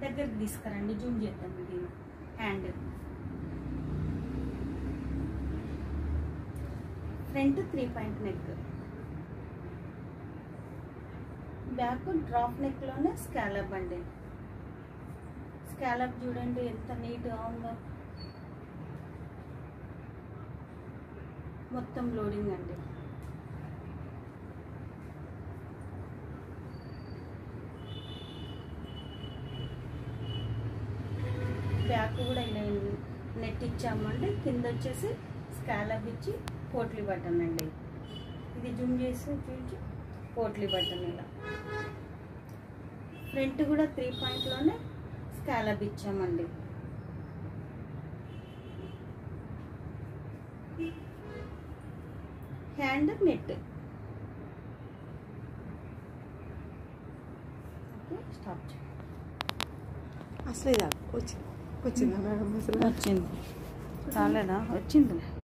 దగ్గరికి తీసుకురండి, జూమ్ చేద్దాం. దీని hand front 3 point neck, back drop నెక్లోనే స్కాలప్ అండి. స్కాలప్ చూడండి ఎంత నీట్గా ఉందో, మొత్తం లోడింగ్ అండి. బ్యాక్ కూడా ఇలా నెట్ ఇచ్చామండి, కింద వచ్చేసి స్కాలప్ ఇచ్చి పోట్లీ బటన్ అండి. ఇది జూమ్ చేసి చూపించి పోట్లీ బటన్. ఇలా ఫ్రంట్ కూడా 3 పాయింట్లోనే స్కాలప్ ఇచ్చామండి. Hand net. ఓకే, స్టాప్ చేయండి. అసలు వచ్చిందా మేడం? అసలు వచ్చింది, రాలేదా? వచ్చింది.